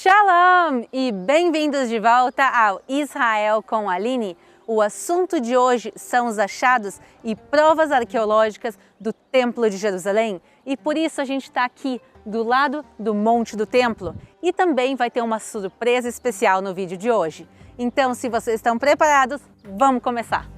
Shalom e bem-vindos de volta ao Israel com a Aline. O assunto de hoje são os achados e provas arqueológicas do Templo de Jerusalém e por isso a gente está aqui do lado do Monte do Templo e também vai ter uma surpresa especial no vídeo de hoje. Então, se vocês estão preparados, vamos começar!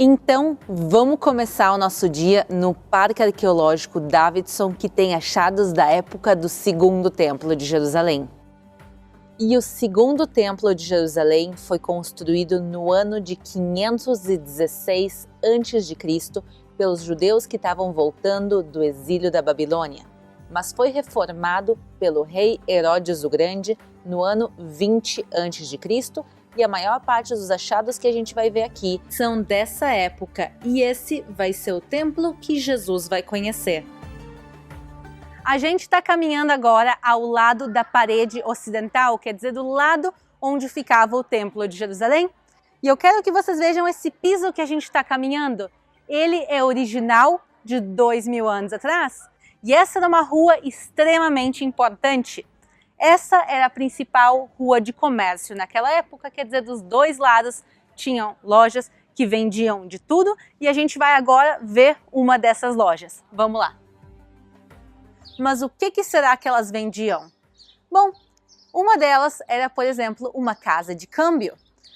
Então, vamos começar o nosso dia no Parque Arqueológico Davidson, que tem achados da época do Segundo Templo de Jerusalém. E o Segundo Templo de Jerusalém foi construído no ano de 516 a.C. pelos judeus que estavam voltando do exílio da Babilônia, mas foi reformado pelo rei Herodes o Grande no ano 20 a.C., e a maior parte dos achados que a gente vai ver aqui são dessa época, e esse vai ser o templo que Jesus vai conhecer. A gente está caminhando agora ao lado da parede ocidental, quer dizer, do lado onde ficava o Templo de Jerusalém. E eu quero que vocês vejam esse piso que a gente está caminhando. Ele é original de 2000 anos atrás, e essa era uma rua extremamente importante. Essa era a principal rua de comércio naquela época, quer dizer, dos dois lados tinham lojas que vendiam de tudo e a gente vai agora ver uma dessas lojas. Vamos lá! Mas o que será que elas vendiam? Bom, uma delas era, por exemplo, uma casa de câmbio.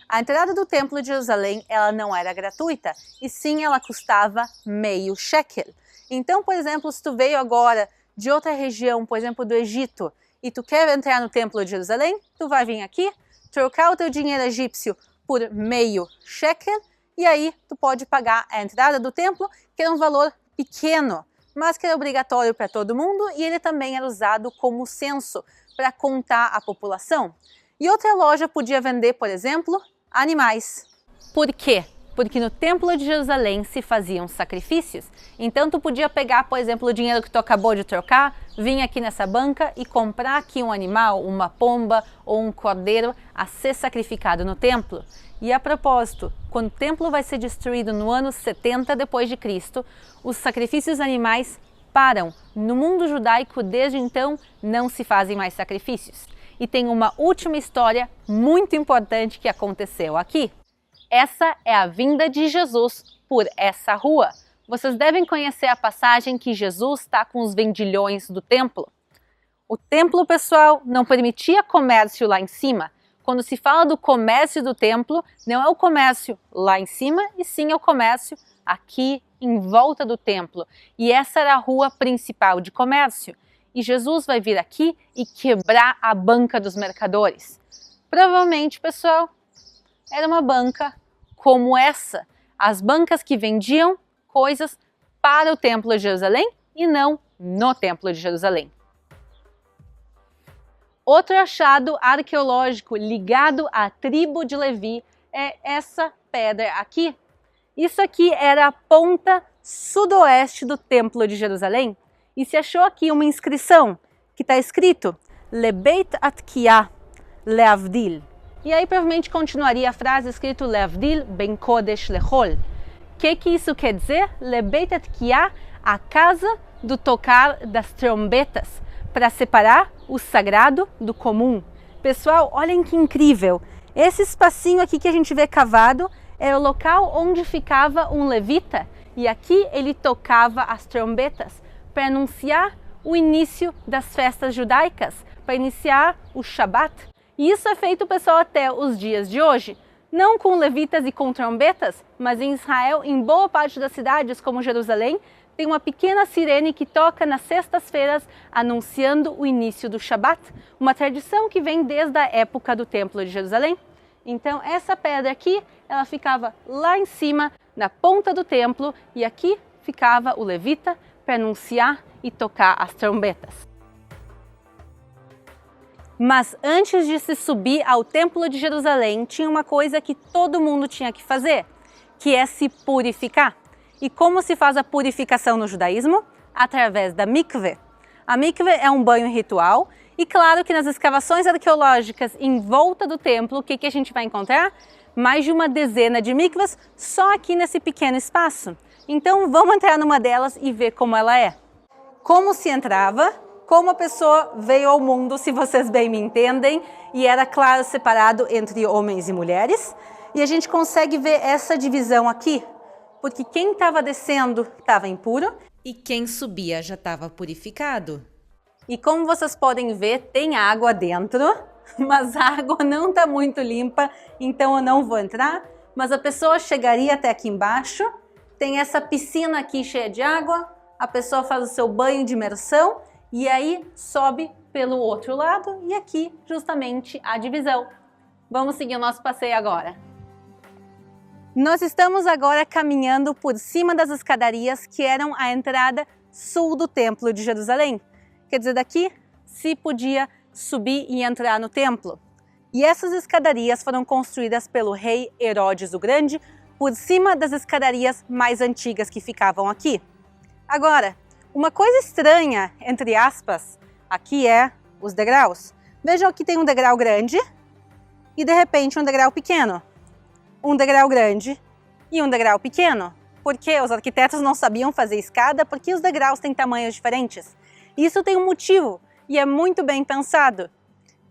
A entrada do Templo de Jerusalém ela não era gratuita e sim ela custava meio shekel. Então, por exemplo, se tu veio agora de outra região, por exemplo, do Egito, e tu quer entrar no Templo de Jerusalém, tu vai vir aqui, trocar o teu dinheiro egípcio por meio shekel, e aí tu pode pagar a entrada do templo, que era um valor pequeno, mas que era obrigatório para todo mundo, e ele também era usado como censo, para contar a população. E outra loja podia vender, por exemplo, animais. Por quê? Porque no Templo de Jerusalém se faziam sacrifícios. Então tu podia pegar, por exemplo, o dinheiro que tu acabou de trocar, vir aqui nessa banca e comprar aqui um animal, uma pomba ou um cordeiro a ser sacrificado no templo. E a propósito, quando o templo vai ser destruído no ano 70 depois de Cristo, os sacrifícios animais param. No mundo judaico, desde então, não se fazem mais sacrifícios. E tem uma última história muito importante que aconteceu aqui. Essa é a vinda de Jesus por essa rua. Vocês devem conhecer a passagem que Jesus está com os vendilhões do templo. O templo, pessoal, não permitia comércio lá em cima. Quando se fala do comércio do templo, não é o comércio lá em cima, e sim é o comércio aqui em volta do templo. E essa era a rua principal de comércio. E Jesus vai vir aqui e quebrar a banca dos mercadores. Provavelmente, pessoal, era uma banca como essa, as bancas que vendiam coisas para o Templo de Jerusalém e não no Templo de Jerusalém. Outro achado arqueológico ligado à tribo de Levi é essa pedra aqui. Isso aqui era a ponta sudoeste do Templo de Jerusalém e se achou aqui uma inscrição que está escrito Lebeit Atkiah Leavdil. E aí provavelmente continuaria a frase escrito Leavdil ben Kodesh lechol. O que isso quer dizer? Lebeit Atkiah, a casa do tocar das trombetas, para separar o sagrado do comum. Pessoal, olhem que incrível! Esse espacinho aqui que a gente vê cavado é o local onde ficava um levita e aqui ele tocava as trombetas para anunciar o início das festas judaicas, para iniciar o Shabat. E isso é feito, pessoal, até os dias de hoje. Não com levitas e com trombetas, mas em Israel, em boa parte das cidades, como Jerusalém, tem uma pequena sirene que toca nas sextas-feiras, anunciando o início do Shabat, uma tradição que vem desde a época do Templo de Jerusalém. Então, essa pedra aqui, ela ficava lá em cima, na ponta do templo, e aqui ficava o levita para anunciar e tocar as trombetas. Mas antes de se subir ao Templo de Jerusalém, tinha uma coisa que todo mundo tinha que fazer, que é se purificar. E como se faz a purificação no judaísmo? Através da mikve. A mikve é um banho ritual e claro que nas escavações arqueológicas em volta do templo, o que a gente vai encontrar? Mais de uma dezena de mikvas só aqui nesse pequeno espaço. Então vamos entrar numa delas e ver como ela é. Como se entrava? como a pessoa veio ao mundo, se vocês bem me entendem, e era, claro, separado entre homens e mulheres. E a gente consegue ver essa divisão aqui, porque quem estava descendo estava impuro e quem subia já estava purificado. E como vocês podem ver, tem água dentro, mas a água não está muito limpa, então eu não vou entrar. Mas a pessoa chegaria até aqui embaixo, tem essa piscina aqui cheia de água, a pessoa faz o seu banho de imersão e aí sobe pelo outro lado e aqui justamente a divisão. Vamos seguir o nosso passeio agora. Nós estamos agora caminhando por cima das escadarias que eram a entrada sul do Templo de Jerusalém. Quer dizer, daqui se podia subir e entrar no templo. E essas escadarias foram construídas pelo rei Herodes o Grande por cima das escadarias mais antigas que ficavam aqui. Agora, uma coisa estranha, entre aspas, aqui é os degraus. Vejam que tem um degrau grande e de repente um degrau pequeno. Um degrau grande e um degrau pequeno. Porque os arquitetos não sabiam fazer escada porque os degraus têm tamanhos diferentes. Isso tem um motivo e é muito bem pensado.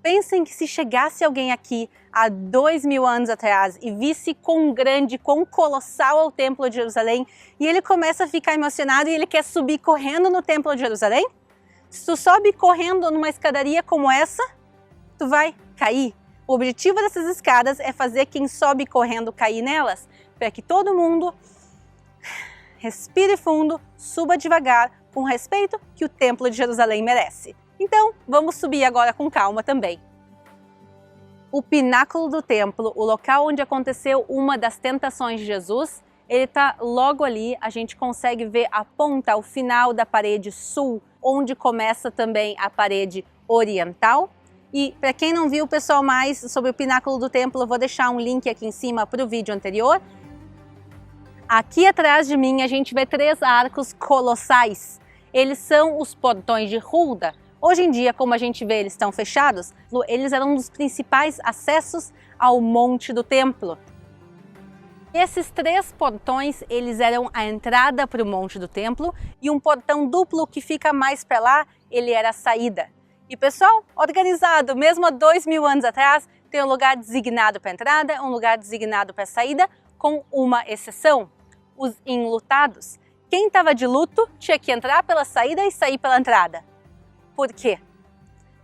Pensem que se chegasse alguém aqui há 2000 anos atrás e visse quão grande, quão colossal é o Templo de Jerusalém e ele começa a ficar emocionado e ele quer subir correndo no Templo de Jerusalém, se tu sobe correndo numa escadaria como essa, tu vai cair. O objetivo dessas escadas é fazer quem sobe correndo cair nelas, para que todo mundo respire fundo, suba devagar, com o respeito que o Templo de Jerusalém merece. Então, vamos subir agora com calma também. O pináculo do templo, o local onde aconteceu uma das tentações de Jesus, ele está logo ali, a gente consegue ver a ponta, o final da parede sul, onde começa também a parede oriental. E para quem não viu, pessoal, mais sobre o pináculo do templo, eu vou deixar um link aqui em cima para o vídeo anterior. Aqui atrás de mim a gente vê 3 arcos colossais. Eles são os portões de Hulda. Hoje em dia, como a gente vê, eles estão fechados. Eles eram um dos principais acessos ao monte do templo. Esses 3 portões, eles eram a entrada para o monte do templo e um portão duplo que fica mais para lá, ele era a saída. E pessoal, organizado, mesmo há 2000 anos atrás, tem um lugar designado para a entrada, um lugar designado para a saída, com uma exceção, os enlutados. Quem estava de luto tinha que entrar pela saída e sair pela entrada. Por quê?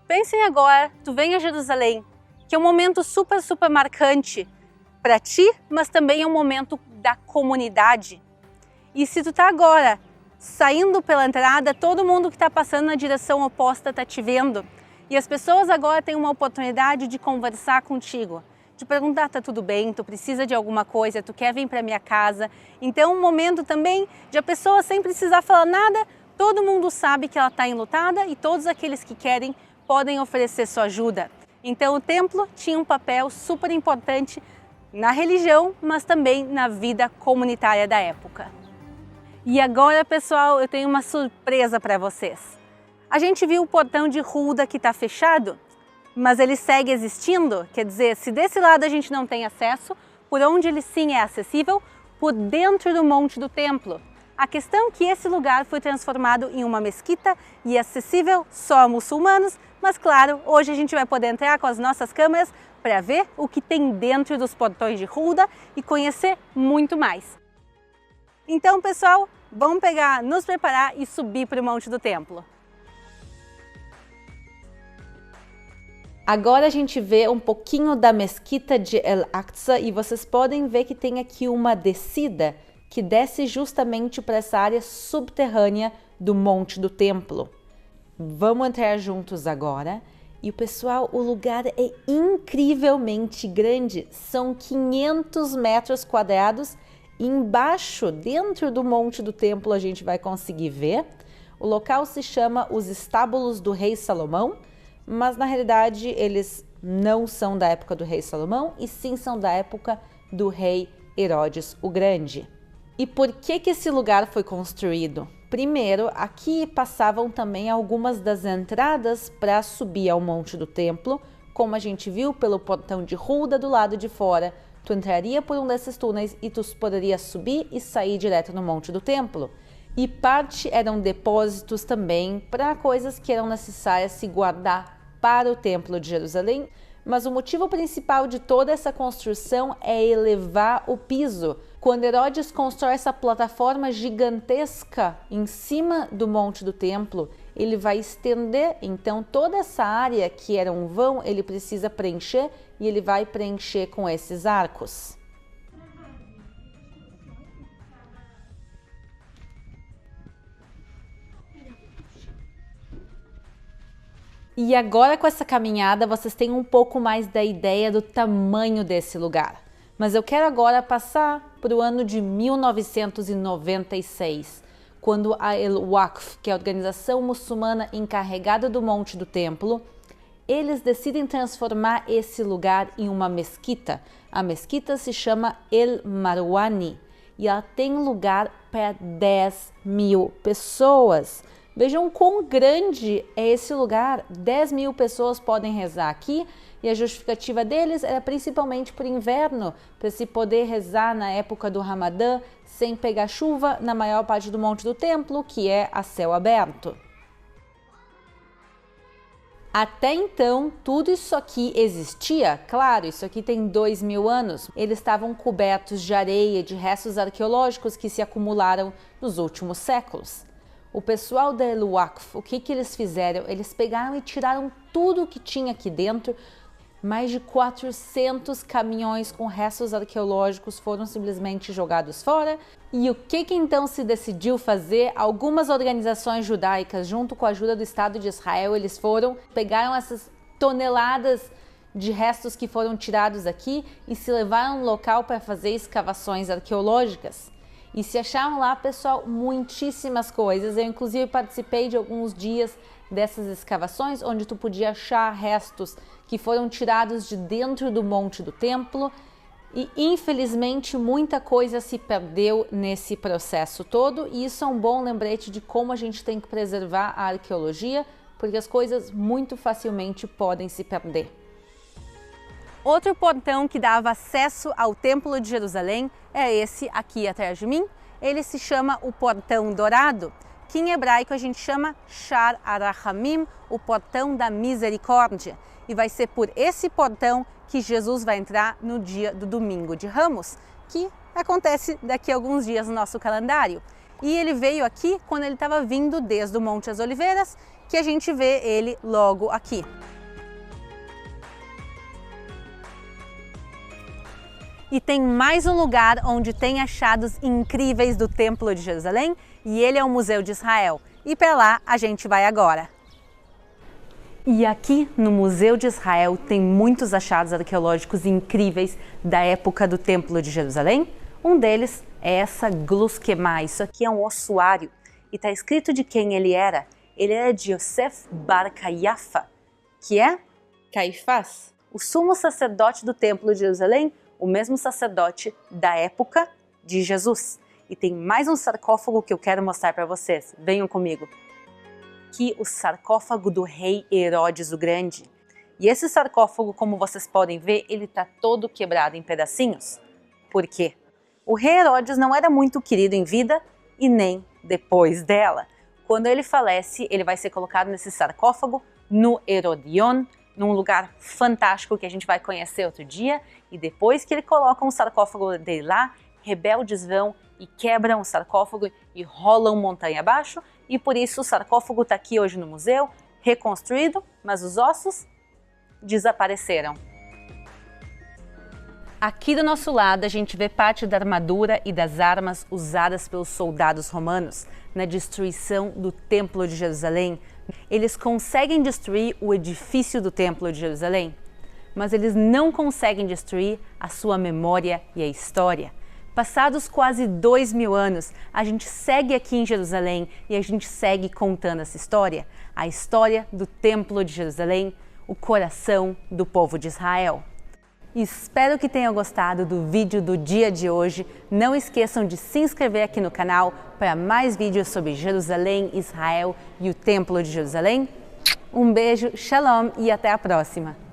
Pensem agora, tu vem a Jerusalém, que é um momento super marcante para ti, mas também é um momento da comunidade. E se tu tá agora saindo pela entrada, todo mundo que está passando na direção oposta está te vendo. E as pessoas agora têm uma oportunidade de conversar contigo, de perguntar, tá tudo bem, tu precisa de alguma coisa, tu quer vir para minha casa. Então é um momento também de a pessoa sem precisar falar nada, todo mundo sabe que ela está enlutada e todos aqueles que querem podem oferecer sua ajuda. Então o templo tinha um papel super importante na religião, mas também na vida comunitária da época. E agora, pessoal, eu tenho uma surpresa para vocês. A gente viu o portão de Hulda que está fechado, mas ele segue existindo, quer dizer, se desse lado a gente não tem acesso, por onde ele sim é acessível, por dentro do monte do templo. A questão é que esse lugar foi transformado em uma mesquita e é acessível só a muçulmanos, mas claro, hoje a gente vai poder entrar com as nossas câmeras para ver o que tem dentro dos portões de Hulda e conhecer muito mais. Então, pessoal, vamos nos preparar e subir para o monte do templo. Agora a gente vê um pouquinho da mesquita de El-Aqsa e vocês podem ver que tem aqui uma descida que desce justamente para essa área subterrânea do monte do templo. Vamos entrar juntos agora. E pessoal, o lugar é incrivelmente grande, são 500 metros quadrados. Embaixo, dentro do monte do templo, a gente vai conseguir ver. O local se chama os Estábulos do Rei Salomão, mas na realidade eles não são da época do Rei Salomão, e sim são da época do Rei Herodes o Grande. E por que esse lugar foi construído? Primeiro, aqui passavam também algumas das entradas para subir ao monte do templo, como a gente viu pelo portão de Hulda do lado de fora. Tu entraria por um desses túneis e tu poderia subir e sair direto no monte do templo. e parte eram depósitos também para coisas que eram necessárias se guardar para o Templo de Jerusalém. Mas o motivo principal de toda essa construção é elevar o piso. Quando Herodes constrói essa plataforma gigantesca em cima do monte do templo, ele vai estender, então toda essa área que era um vão, ele precisa preencher e ele vai preencher com esses arcos. E agora com essa caminhada vocês têm um pouco mais da ideia do tamanho desse lugar. Mas eu quero agora passar para o ano de 1996, quando a El-Waqf, que é a organização muçulmana encarregada do Monte do Templo, eles decidem transformar esse lugar em uma mesquita. A mesquita se chama El Marwani e ela tem lugar para 10.000 pessoas. Vejam quão grande é esse lugar. 10.000 pessoas podem rezar aqui e a justificativa deles era principalmente por inverno, para se poder rezar na época do Ramadã sem pegar chuva na maior parte do Monte do Templo, que é a céu aberto. Até então, tudo isso aqui existia. Claro, isso aqui tem 2.000 anos. Eles estavam cobertos de areia, de restos arqueológicos que se acumularam nos últimos séculos. O pessoal da El-Waqf, o que eles fizeram? Eles pegaram e tiraram tudo o que tinha aqui dentro. Mais de 400 caminhões com restos arqueológicos foram simplesmente jogados fora. E o que então se decidiu fazer? Algumas organizações judaicas, junto com a ajuda do Estado de Israel, eles pegaram essas toneladas de restos que foram tirados aqui e se levaram a um local para fazer escavações arqueológicas. E se acharam lá, pessoal, muitíssimas coisas. Eu, inclusive, participei de alguns dias dessas escavações, onde tu podia achar restos que foram tirados de dentro do Monte do Templo. E, infelizmente, muita coisa se perdeu nesse processo todo. E isso é um bom lembrete de como a gente tem que preservar a arqueologia, porque as coisas muito facilmente podem se perder. Outro portão que dava acesso ao Templo de Jerusalém é esse aqui atrás de mim. Ele se chama o Portão Dourado, que em hebraico a gente chama Shar HaRachamim, o Portão da Misericórdia. E vai ser por esse portão que Jesus vai entrar no dia do Domingo de Ramos, que acontece daqui a alguns dias no nosso calendário. E ele veio aqui quando ele estava vindo desde o Monte das Oliveiras, que a gente vê ele logo aqui. E tem mais um lugar onde tem achados incríveis do Templo de Jerusalém, e ele é o Museu de Israel. E para lá a gente vai agora. E aqui no Museu de Israel tem muitos achados arqueológicos incríveis da época do Templo de Jerusalém. Um deles é essa gluskema. Isso aqui é um ossuário e está escrito de quem ele era. Ele era de Yosef Bar Caiafa, que é Caifás, o sumo sacerdote do Templo de Jerusalém, o mesmo sacerdote da época de Jesus. E tem mais um sarcófago que eu quero mostrar para vocês. Venham comigo. Aqui o sarcófago do rei Herodes o Grande. E esse sarcófago, como vocês podem ver, ele está todo quebrado em pedacinhos. Por quê? O rei Herodes não era muito querido em vida e nem depois dela. Quando ele falece, ele vai ser colocado nesse sarcófago no Herodion, num lugar fantástico que a gente vai conhecer outro dia, e depois que ele coloca um sarcófago dele lá, rebeldes vão e quebram o sarcófago e rolam montanha abaixo, e por isso o sarcófago está aqui hoje no museu, reconstruído, mas os ossos desapareceram. Aqui do nosso lado a gente vê parte da armadura e das armas usadas pelos soldados romanos na destruição do Templo de Jerusalém. Eles conseguem destruir o edifício do Templo de Jerusalém, mas eles não conseguem destruir a sua memória e a história. Passados quase 2.000 anos, a gente segue aqui em Jerusalém e a gente segue contando essa história, a história do Templo de Jerusalém, o coração do povo de Israel. Espero que tenham gostado do vídeo do dia de hoje. Não esqueçam de se inscrever aqui no canal para mais vídeos sobre Jerusalém, Israel e o Templo de Jerusalém. Um beijo, shalom e até a próxima!